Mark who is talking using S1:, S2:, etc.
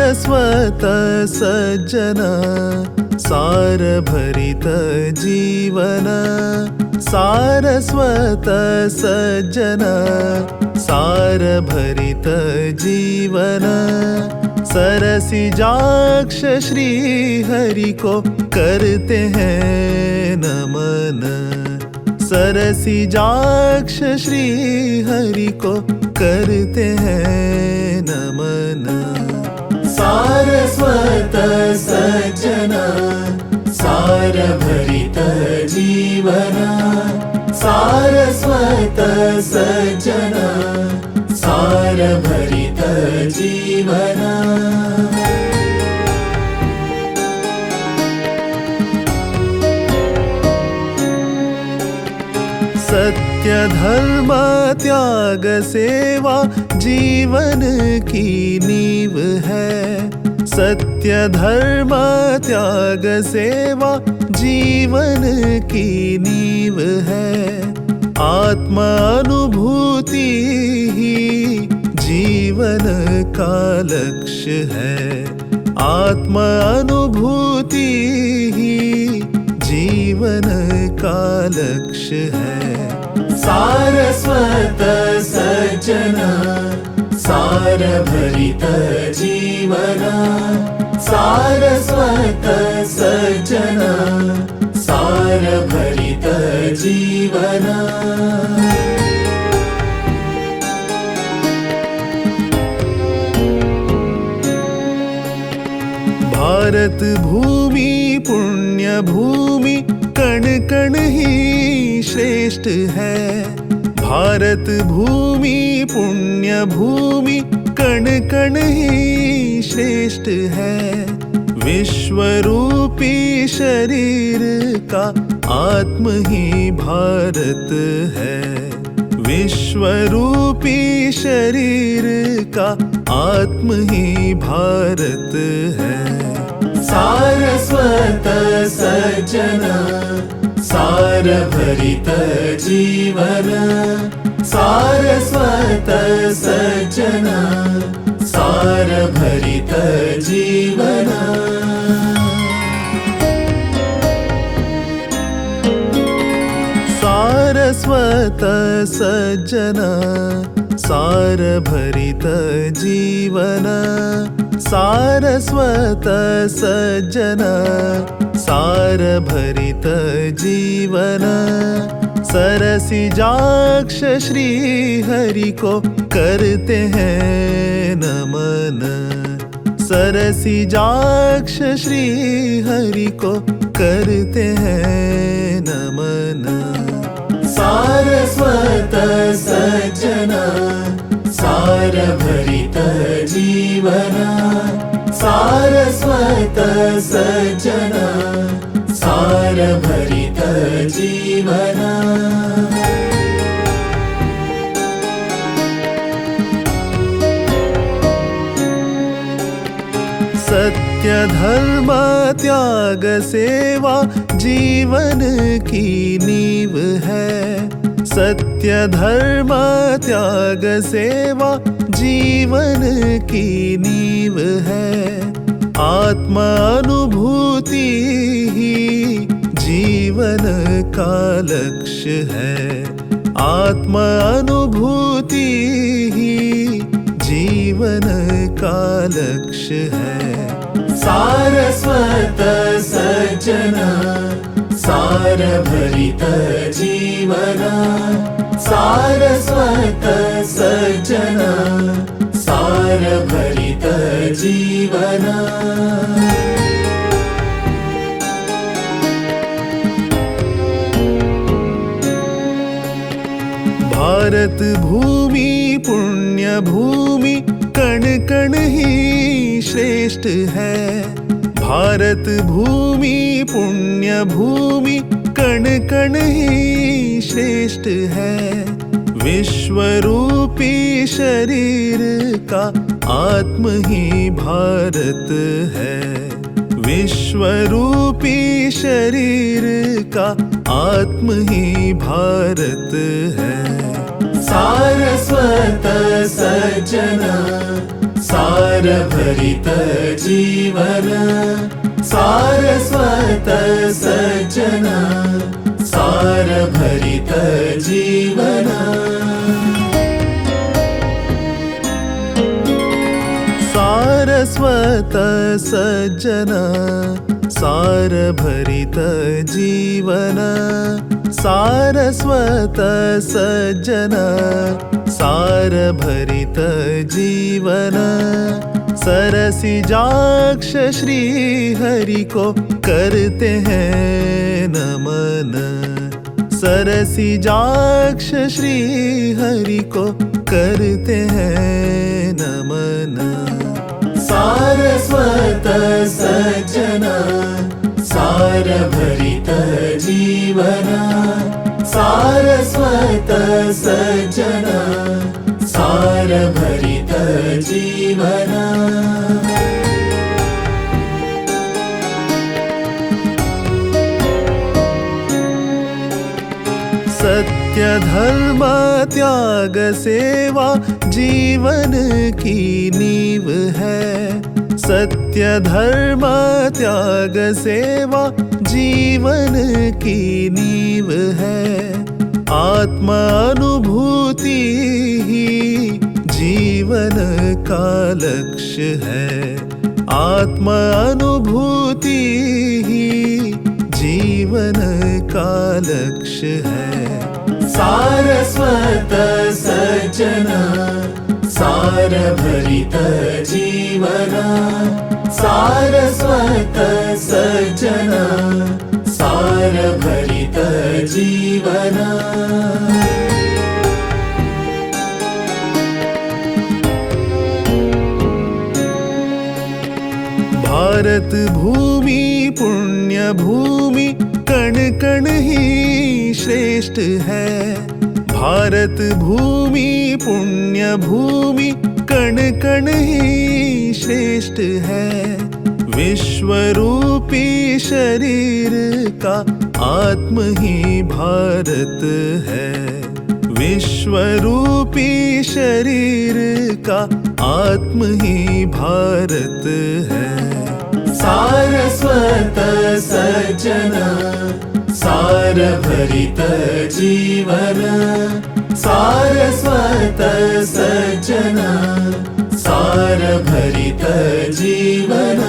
S1: सारस्वत सज्जन सारभरित जीवन सारस्वत सज्जन सारभरित जीवन सरसिजाक्ष श्री हरि को करते हैं नमन सरसिजाक्ष श्री हरि को करते हैं नमन सारस्वत सज्जन सारभरित जीवन सारस्वत सज्जन सारभरित जीवन सत्य धर्म त्याग सेवा जीवन की नींव है सत्य धर्म त्याग सेवा जीवन की नींव है आत्मा अनुभूति ही जीवन का लक्ष्य है आत्मा अनुभूति ही जीवन का लक्ष्य है सारस्वत सज्जन सारभरित जीवन सारस्वत सज्जन सारभरित जीवन भारत भूमि पुण्य भूमि कण कण ही श्रेष्ठ है भारत भूमि पुण्य भूमि कण कण ही श्रेष्ठ है विश्वरूपी शरीर का आत्म ही भारत है विश्वरूपी शरीर का आत्म ही भारत है सारस्वत सज्जन सारभरित जीवन सारस्वत सज्जन सारभरित जीवन सारस्वत सज्जन सारभरित जीवन सारस्वत सज्जन सारभरित जीवन सरसिजाक्ष श्री हरि को करते हैं नमन सरसिजाक्ष श्री हरि को करते हैं नमन सारस्वत सज्जन सारभरित जीवन सारस्वत सज्जन सारभरित जीवन सत्य धर्म त्याग सेवा जीवन की नींव है सत्य धर्म त्याग सेवा जीवन की नींव है आत्मा अनुभूति ही जीवन का लक्ष्य है आत्मा अनुभूति ही जीवन का लक्ष्य है सारस्वत सज्जन सारभरित जीवन सारस्वत सज्जन सारभरित जीवन भारत भूमि पुण्य भूमि कण कण ही श्रेष्ठ है भारत भूमि पुण्य भूमि कण कण ही श्रेष्ठ है विश्वरूपी शरीर का आत्म ही भारत है विश्वरूपी शरीर का आत्म ही भारत है सारस्वत सज्जन सारभरित जीवन सारस्वत सज्जन सारभरित जीवन सारस्वत सज्जन सारभरित जीवन सारस्वत सज्जन सारभरित जीवन सरसिजाक्ष श्री हरि को करते हैं नमन सरसिजाक्ष श्री हरि को करते हैं नमन सारस्वत सज्जन सारभरित जीवन सारस्वत सज्जन सारभरित जीवन सत्य धर्म त्याग सेवा जीवन की नींव है सत्य धर्म त्याग सेवा जीवन की नींव है आत्मा अनुभूति ही जीवन का लक्ष्य है आत्मा अनुभूति ही जीवन का लक्ष्य है सारस्वत सज्जन सारभरित जीवन सारस्वत सज्जन सारभरित जीवन भारत भूमि पुण्य भूमि कण कण ही श्रेष्ठ है भारत भूमि पुण्य भूमि कण कण ही श्रेष्ठ है विश्वरूपी शरीर का आत्म ही भारत है विश्वरूपी शरीर का आत्म ही भारत है सारस्वत सज्जन सारभरित जीवन सारस्वत सज्जन सारभरित जीवन